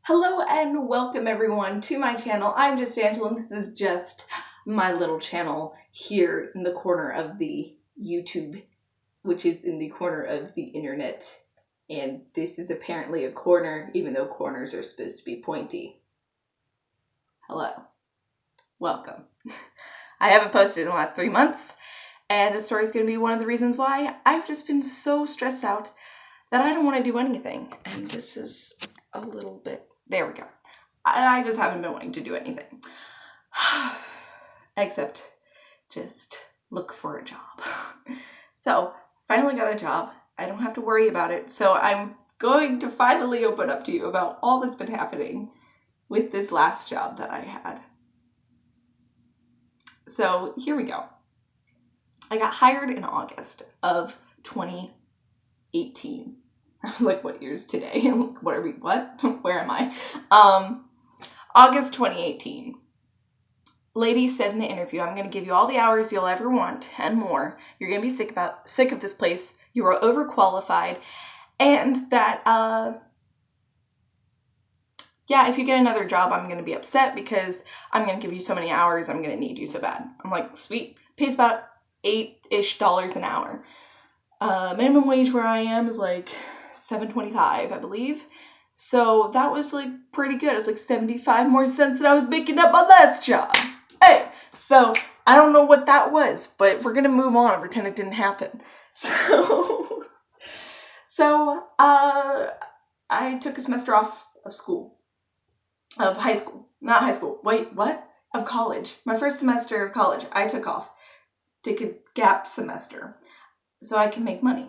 Hello and welcome everyone to my channel. I'm just Angela and this is just my little channel here in the corner of the YouTube, which is in the corner of the internet. And this is apparently a corner, even though corners are supposed to be pointy. Hello. Welcome. I haven't posted in the last 3 months, and this story is going to be one of the reasons why I've just been so stressed out that I don't want to do anything. And this is a little bit... There we go. I just haven't been wanting to do anything. Except just look for a job. So, finally got a job. I don't have to worry about it. So I'm going to finally open up to you about all that's been happening with this last job that I had. So here we go. I got hired in August of 2018. I was like, what year is today? What? Where am I? August 2018. Lady said in the interview, I'm going to give you all the hours you'll ever want and more. You're going to be sick of this place. You are overqualified. And that, yeah, if you get another job, I'm going to be upset because I'm going to give you so many hours. I'm going to need you so bad. I'm like, sweet. Pays about $8-ish an hour. Minimum wage where I am is like $7.25, I believe. So that was like pretty good. It's like 75 more cents than I was making at my last job. Hey, so I don't know what that was, but we're gonna move on and pretend it didn't happen. So I took a semester off of school, of high school, not high school. Wait, what? Of college. My first semester of college, I took off, took a gap semester, so I can make money.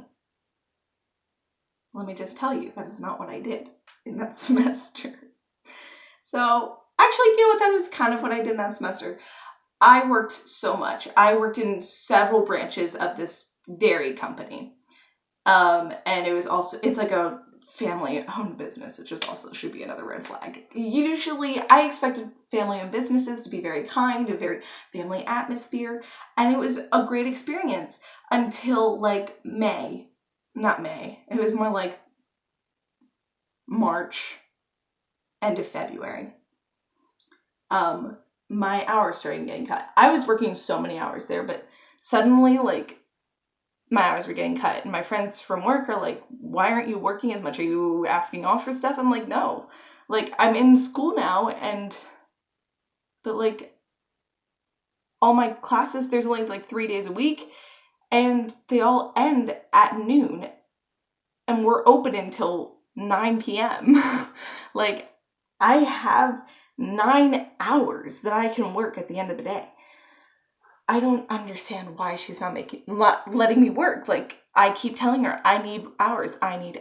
Let me just tell you, that is not what I did in that semester. So, actually, you know what? That was kind of what I did in that semester. I worked so much. I worked in several branches of this dairy company. And it was also, it's like a family-owned business, which is also should be another red flag. Usually, I expected family-owned businesses to be very kind, a very family atmosphere, and it was a great experience until like May. Not May. It was more like March, end of February. My hours started getting cut. I was working so many hours there, but suddenly, like, my hours were getting cut. And my friends from work are like, why aren't you working as much? Are you asking off for stuff? I'm like, no. Like, I'm in school now, but like, all my classes, there's only like 3 days a week, and they all end at noon. And we're open until 9 p.m. Like, I have 9 hours that I can work at the end of the day. I don't understand why she's not letting me work. Like, I keep telling her, I need hours. And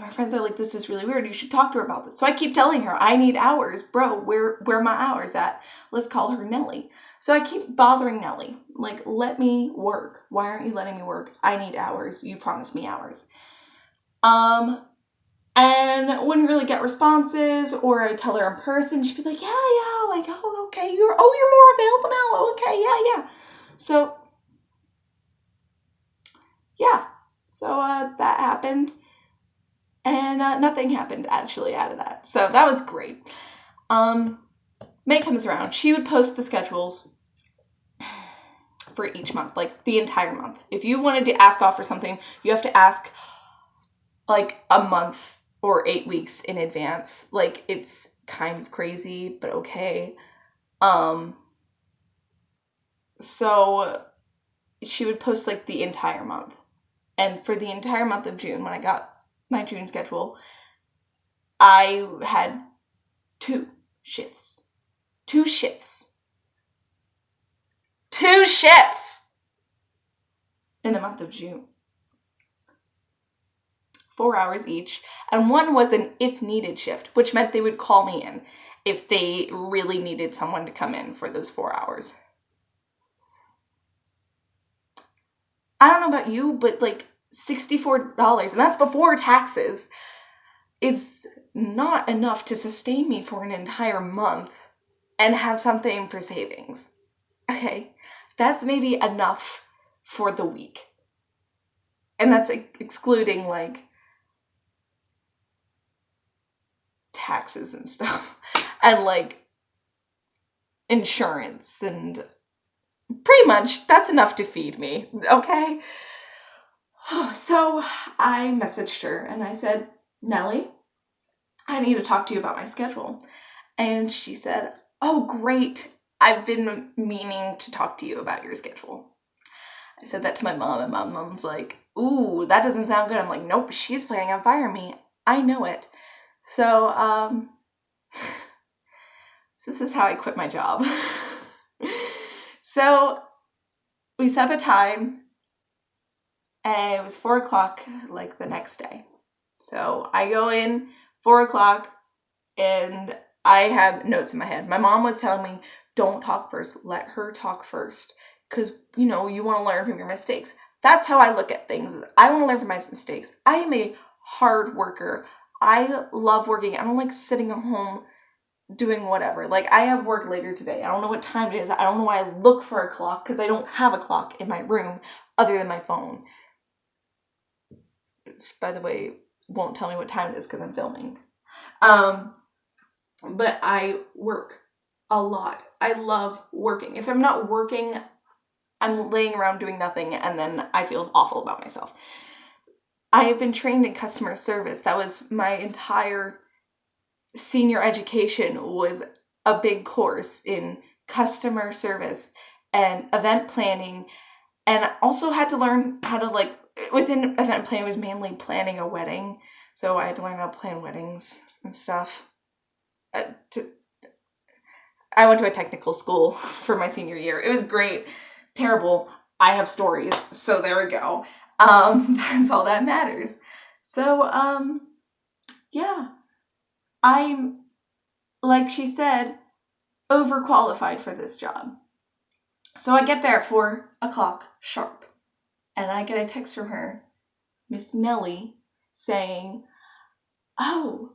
my friends are like, this is really weird. You should talk to her about this. So I keep telling her, I need hours. Bro, where are my hours at? Let's call her Nellie. So I keep bothering Nellie. Like, let me work. Why aren't you letting me work? I need hours. You promised me hours. And wouldn't really get responses, or I tell her in person, she'd be like, yeah, like, oh, okay, you're more available now, oh, okay, yeah. So, yeah, so that happened, and nothing happened, actually, out of that, so that was great. May comes around, she would post the schedules for each month, like, the entire month. If you wanted to ask off for something, you have to ask, like, a month or 8 weeks in advance. Like, it's kind of crazy, but okay. So she would post like the entire month. And for the entire month of June, when I got my June schedule, I had 2 shifts. 2 shifts. 2 shifts in the month of June. 4 hours each, and one was an if needed shift, which meant they would call me in if they really needed someone to come in for those 4 hours. I don't know about you, but like $64, and that's before taxes, is not enough to sustain me for an entire month and have something for savings. Okay, that's maybe enough for the week. And that's excluding like taxes and stuff and like insurance, and pretty much that's enough to feed me, okay? So I messaged her and I said, Nellie, I need to talk to you about my schedule. And she said, oh, great. I've been meaning to talk to you about your schedule. I said that to my mom, and my mom's like, ooh, that doesn't sound good. I'm like, nope, she's planning on firing me. I know it. So, this is how I quit my job. So, we set up a time, and it was 4 o'clock, like, the next day. So, I go in, 4 o'clock, and I have notes in my head. My mom was telling me, don't talk first, let her talk first. Because, you know, you want to learn from your mistakes. That's how I look at things. I want to learn from my mistakes. I am a hard worker. I love working. I don't like sitting at home doing whatever. Like, I have work later today. I don't know what time it is. I don't know why I look for a clock, because I don't have a clock in my room other than my phone. Which, by the way, won't tell me what time it is because I'm filming. But I work a lot. I love working. If I'm not working, I'm laying around doing nothing, and then I feel awful about myself. I have been trained in customer service. That was my entire senior education, was a big course in customer service and event planning, and also had to learn how to, like, within event planning was mainly planning a wedding, so I had to learn how to plan weddings and stuff. I went to a technical school for my senior year. It was great. Terrible. I have stories, so there we go. That's all that matters. So, yeah. I'm, like she said, overqualified for this job. So I get there at 4 o'clock sharp, and I get a text from her, Miss Nellie, saying, oh,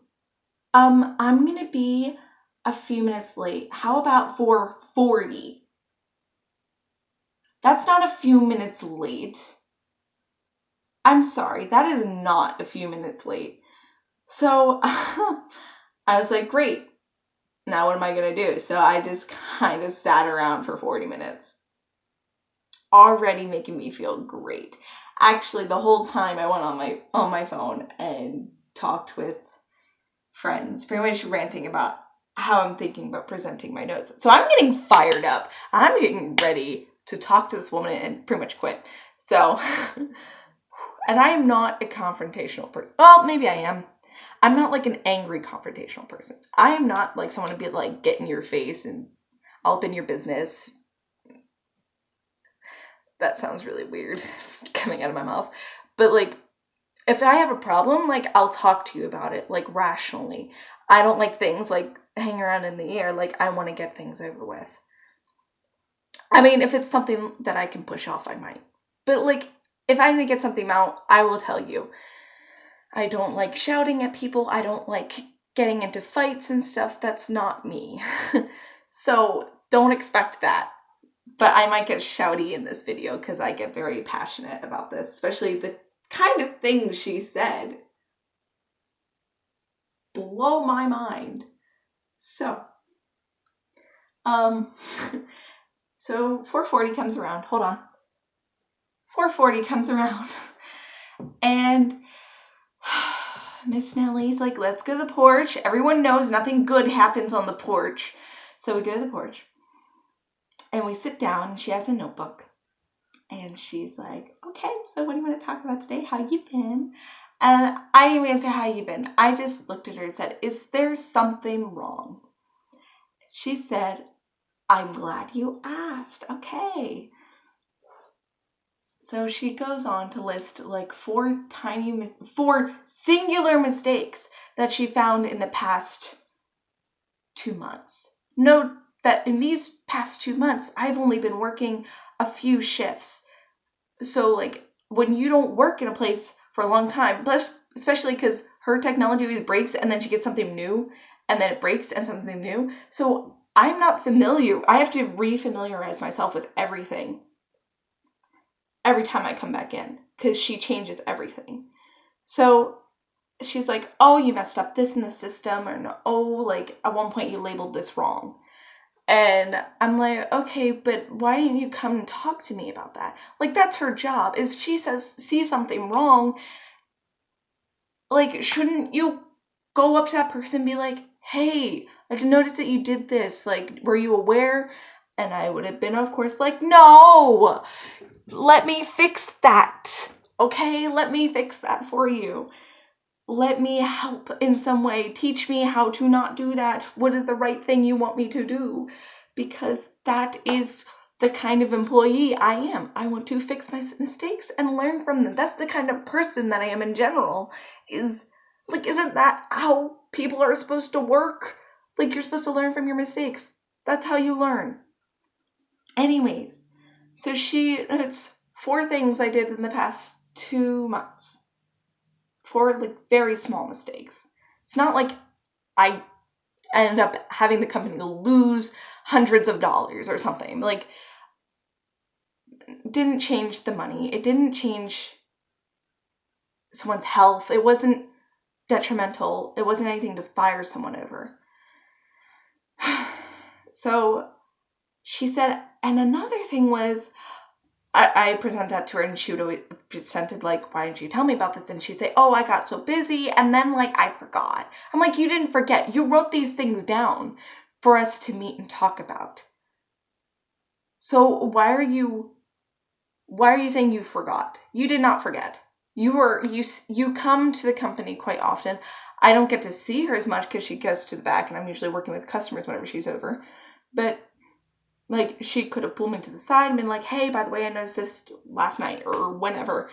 I'm gonna be a few minutes late. How about 4:40? That's not a few minutes late. I'm sorry, that is not a few minutes late. So I was like, great. Now what am I going to do? So I just kind of sat around for 40 minutes. Already making me feel great. Actually, the whole time I went on my phone and talked with friends, pretty much ranting about how I'm thinking about presenting my notes. So I'm getting fired up. I'm getting ready to talk to this woman and pretty much quit. So, and I am not a confrontational person. Well, maybe I am. I'm not like an angry confrontational person. I am not like someone to be like, get in your face and all up in your business. That sounds really weird coming out of my mouth. But like, if I have a problem, like, I'll talk to you about it, like, rationally. I don't like things like hang around in the air. Like, I want to get things over with. I mean, if it's something that I can push off, I might. But like, if I need to get something out, I will tell you. I don't like shouting at people. I don't like getting into fights and stuff. That's not me. So don't expect that. But I might get shouty in this video because I get very passionate about this, especially the kind of things she said. Blow my mind. So, so 4:40 comes around. Hold on. 4:40 comes around. And Miss Nellie's like, let's go to the porch. Everyone knows nothing good happens on the porch. So we go to the porch. And we sit down. She has a notebook. And she's like, okay, so what do you want to talk about today? How you been? And I didn't even answer how you been. I just looked at her and said, is there something wrong? She said, I'm glad you asked. Okay. So she goes on to list like four singular mistakes that she found in the past 2 months. Note that in these past 2 months, I've only been working a few shifts. So like when you don't work in a place for a long time, plus especially because her technology always breaks and then she gets something new and then it breaks and something new. So I'm not familiar. I have to re-familiarize myself with everything every time I come back in because she changes everything. So she's like, oh, you messed up this in the system, or no, oh, like, at one point you labeled this wrong. And I'm like, okay, but why didn't you come and talk to me about that? Like, that's her job. If she sees something wrong, like, shouldn't you go up to that person and be like, hey, I noticed that you did this. Like, were you aware? And I would have been, of course, like, no, let me fix that. Okay, let me fix that for you. Let me help in some way. Teach me how to not do that. What is the right thing you want me to do? Because that is the kind of employee I am. I want to fix my mistakes and learn from them. That's the kind of person that I am in general. Isn't that how people are supposed to work? Like, you're supposed to learn from your mistakes. That's how you learn. Anyways, so it's 4 things I did in the past 2 months. 4 like very small mistakes. It's not like I ended up having the company lose hundreds of dollars or something. Like, didn't change the money. It didn't change someone's health. It wasn't detrimental. It wasn't anything to fire someone over. So she said, and another thing was, I presented that to her, and she would always presented, like, why didn't you tell me about this? And she'd say, oh, I got so busy, and then, like, I forgot. I'm like, you didn't forget. You wrote these things down for us to meet and talk about. So why are you saying you forgot? You did not forget. You come to the company quite often. I don't get to see her as much because she goes to the back, and I'm usually working with customers whenever she's over. But like, she could have pulled me to the side and been like, hey, by the way, I noticed this last night or whenever.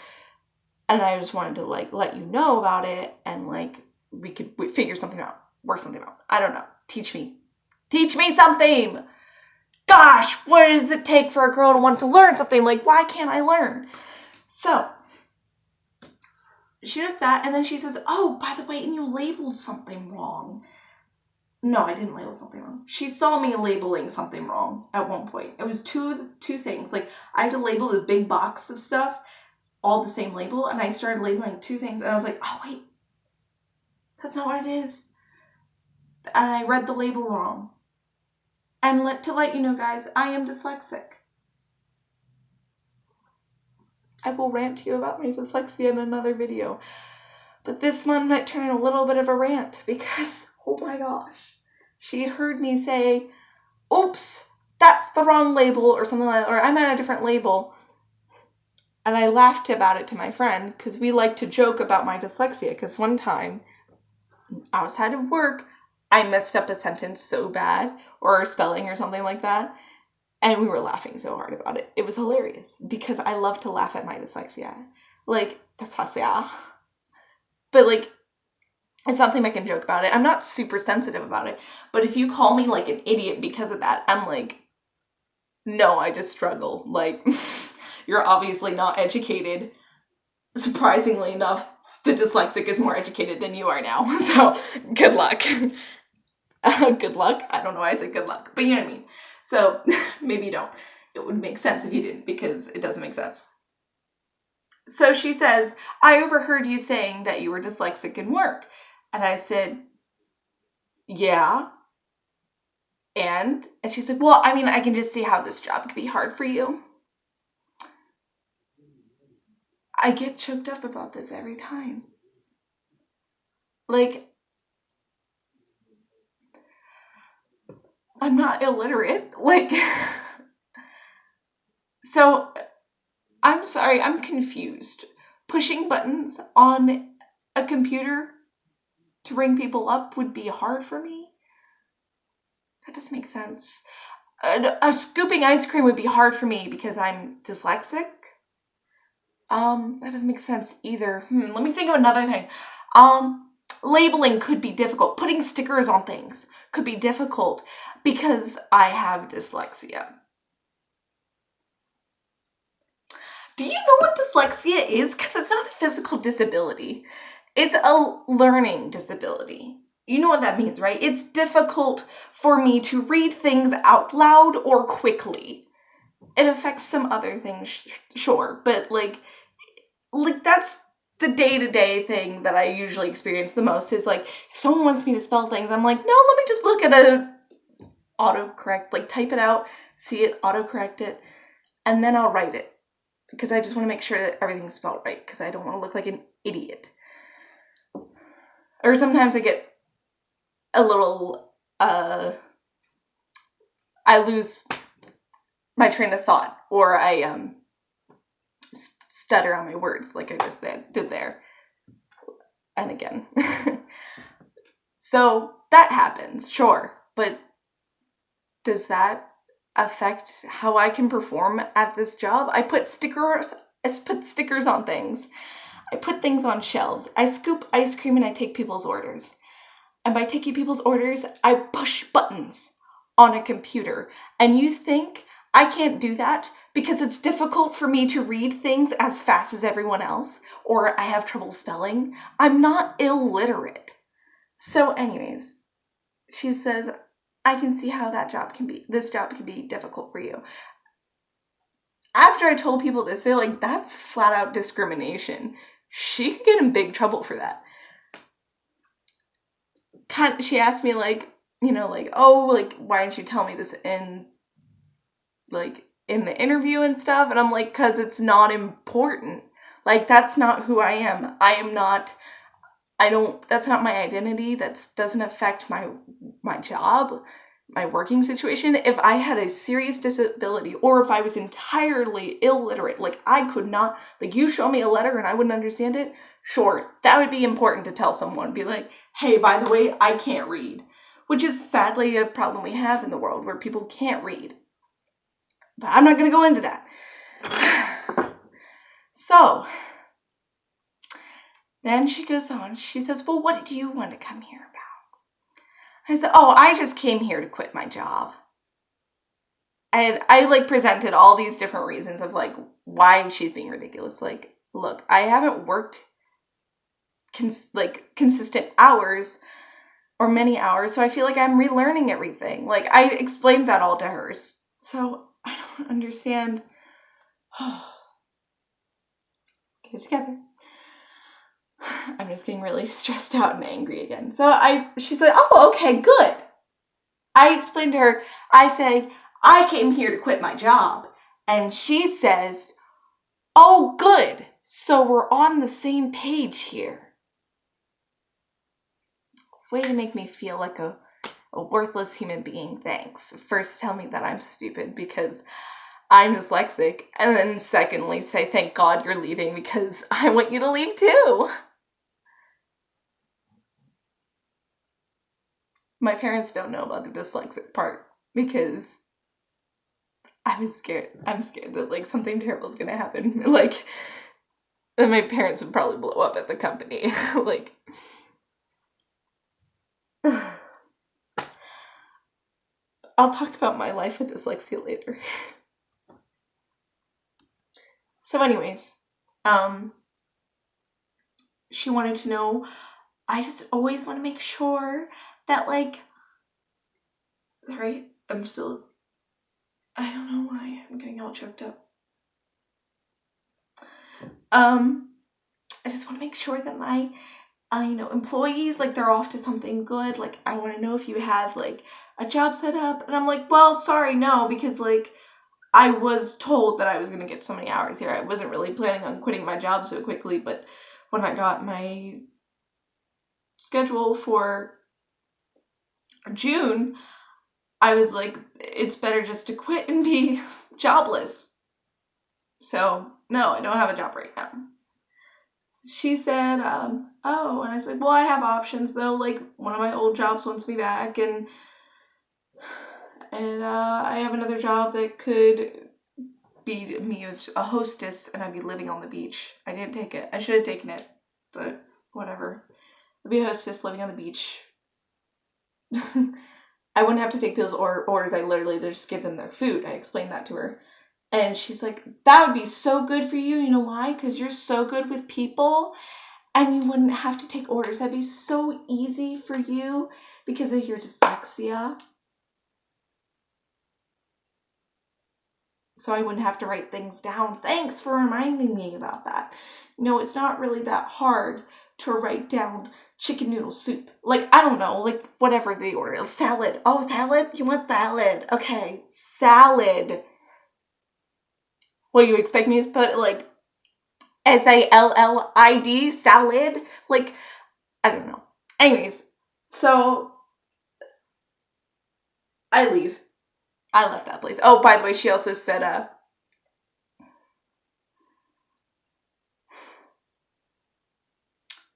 And I just wanted to, like, let you know about it, and, like, we could figure something out, work something out. I don't know. Teach me something. Gosh, what does it take for a girl to want to learn something? Like, why can't I learn? So she does that, and then she says, oh, by the way, and you labeled something wrong. No, I didn't label something wrong. She saw me labeling something wrong at one point. It was two things. Like, I had to label this big box of stuff, all the same label, and I started labeling 2 things, and I was like, oh, wait, that's not what it is. And I read the label wrong. And to let you know, guys, I am dyslexic. I will rant to you about my dyslexia in another video. But this one might turn a little bit of a rant because, oh my gosh, she heard me say, oops, that's the wrong label, or something like that, or I'm at a different label. And I laughed about it to my friend because we like to joke about my dyslexia, because one time, outside of work, I messed up a sentence so bad, or a spelling or something like that, and we were laughing so hard about it. It was hilarious, because I love to laugh at my dyslexia. Like, dyslexia. But, like, it's something I can joke about it. I'm not super sensitive about it, but if you call me, like, an idiot because of that, I'm like, no, I just struggle. Like, you're obviously not educated. Surprisingly enough, the dyslexic is more educated than you are now, so good luck. Good luck. I don't know why I said good luck, but you know what I mean. So maybe you don't. It would make sense if you didn't, because it doesn't make sense. So she says, I overheard you saying that you were dyslexic in work. And I said, yeah. And she said, well, I mean, I can just see how this job could be hard for you. I get choked up about this every time. Like, I'm not illiterate. Like, so I'm sorry, I'm confused. Pushing buttons on a computer to ring people up would be hard for me? That doesn't make sense. Scooping ice cream would be hard for me because I'm dyslexic? That doesn't make sense either. Let me think of another thing. Labeling could be difficult. Putting stickers on things could be difficult because I have dyslexia. Do you know what dyslexia is? Because it's not a physical disability. It's a learning disability. You know what that means, right? It's difficult for me to read things out loud or quickly. It affects some other things, sure, but like that's the day-to-day thing that I usually experience the most is like, if someone wants me to spell things, I'm like, no, let me just look at a autocorrect, like type it out, see it, autocorrect it, and then I'll write it. Because I just want to make sure that everything's spelled right, because I don't want to look like an idiot. Or sometimes I get a little, I lose my train of thought, or I stutter on my words like I just did there. And again. So that happens, sure. But does that affect how I can perform at this job? I put stickers on things. I put things on shelves. I scoop ice cream and I take people's orders. And by taking people's orders, I push buttons on a computer. And you think I can't do that because it's difficult for me to read things as fast as everyone else, or I have trouble spelling? I'm not illiterate. So anyways, she says, I can see how this job can be difficult for you. After I told people this, they're like, that's flat out discrimination. She could get in big trouble for that. She asked me like, oh, like, why didn't you tell me this in the interview and stuff? And I'm like, because it's not important. Like, that's not who I am. That's not my identity. That doesn't affect my job, my working situation. If I had a serious disability, or if I was entirely illiterate, like I could not, like you show me a letter and I wouldn't understand it, sure, that would be important to tell someone. Be like, hey, by the way, I can't read. Which is sadly a problem we have in the world, where people can't read. But I'm not going to go into that. So, then she goes on. She says, well, what did you want to come here about? I said, oh, I just came here to quit my job. And I like presented all these different reasons of like why she's being ridiculous. Like, look, I haven't worked consistent hours or many hours, so I feel like I'm relearning everything. Like, I explained that all to her. So I don't understand. Get it together. I'm just getting really stressed out and angry again. So she said, oh, okay, good. I explained to her, I said, I came here to quit my job. And she says, oh, good. So we're on the same page here. Way to make me feel like a worthless human being, thanks. First, tell me that I'm stupid because I'm dyslexic. And then secondly, say, thank God you're leaving because I want you to leave too. My parents don't know about the dyslexic part because I'm scared that like something terrible is gonna happen. Like, then my parents would probably blow up at the company. Like, I'll talk about my life with dyslexia later. So anyways, she wanted to know, I just always want to make sure that like, right, I don't know why I'm getting all choked up. I just want to make sure that my employees, like, they're off to something good. Like, I want to know if you have like a job set up. And I'm like, well, sorry, no, because like I was told that I was going to get so many hours here. I wasn't really planning on quitting my job so quickly, but when I got my schedule for June, I was like, it's better just to quit and be jobless. So, no, I don't have a job right now. She said, oh, and I said, well, I have options though. Like, one of my old jobs wants me back, and I have another job that could be me as a hostess, and I'd be living on the beach. I didn't take it. I should have taken it, but whatever. I'd be a hostess living on the beach. I wouldn't have to take people's orders. I literally just give them their food. I explained that to her. And she's like, that would be so good for you. You know why? Because you're so good with people and you wouldn't have to take orders. That'd be so easy for you because of your dyslexia. So I wouldn't have to write things down. Thanks for reminding me about that. no, it's not really that hard to write down chicken noodle soup. Like, I don't know, like, whatever they order. Salad. Oh, salad? You want salad? Okay, salad. What, you expect me to put, like, SALLID, salad? Like, I don't know. Anyways, so I leave. I left that place. Oh, by the way, she also said, I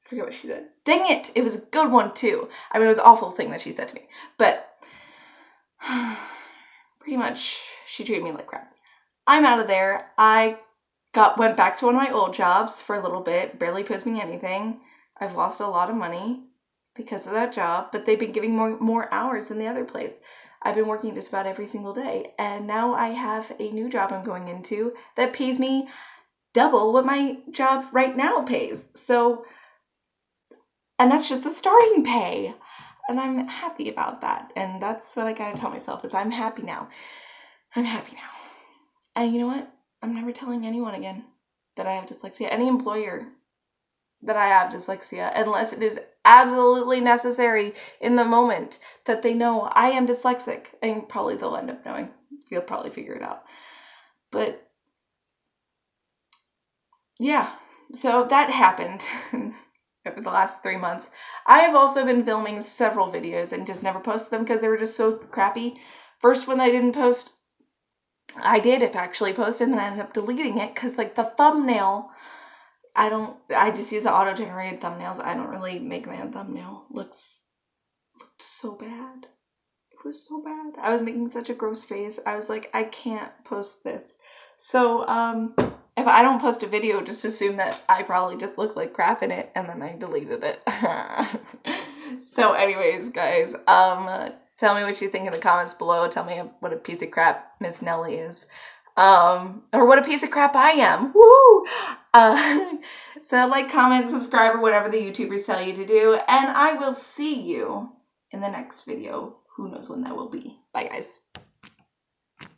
forget what she said. Dang it! It was a good one, too. I mean, it was an awful thing that she said to me. But, pretty much, she treated me like crap. I'm out of there. I went back to one of my old jobs for a little bit. Barely pays me anything. I've lost a lot of money because of that job. But they've been giving more hours than the other place. I've been working just about every single day. And now I have a new job I'm going into that pays me double what my job right now pays. So, and that's just the starting pay. And I'm happy about that. And that's what I gotta tell myself is I'm happy now. I'm happy now. And you know what? I'm never telling anyone again that I have dyslexia. Any employer that I have dyslexia, unless it is absolutely necessary in the moment that they know I am dyslexic. And probably they'll end up knowing. You'll probably figure it out. But yeah, so that happened over the last 3 months. I have also been filming several videos and just never posted them because they were just so crappy. First one I didn't post, I did actually post, and then I ended up deleting it because, like, the thumbnail, I just use the auto-generated thumbnails. I don't really make my own thumbnail. Looked so bad. It was so bad. I was making such a gross face. I was like, I can't post this. So, if I don't post a video, just assume that I probably just look like crap in it, and then I deleted it. So anyways, guys, tell me what you think in the comments below. Tell me what a piece of crap Miss Nelly is. Or what a piece of crap I am. Woo! So like, comment, subscribe, or whatever the YouTubers tell you to do, and I will see you in the next video. Who knows when that will be. Bye, guys.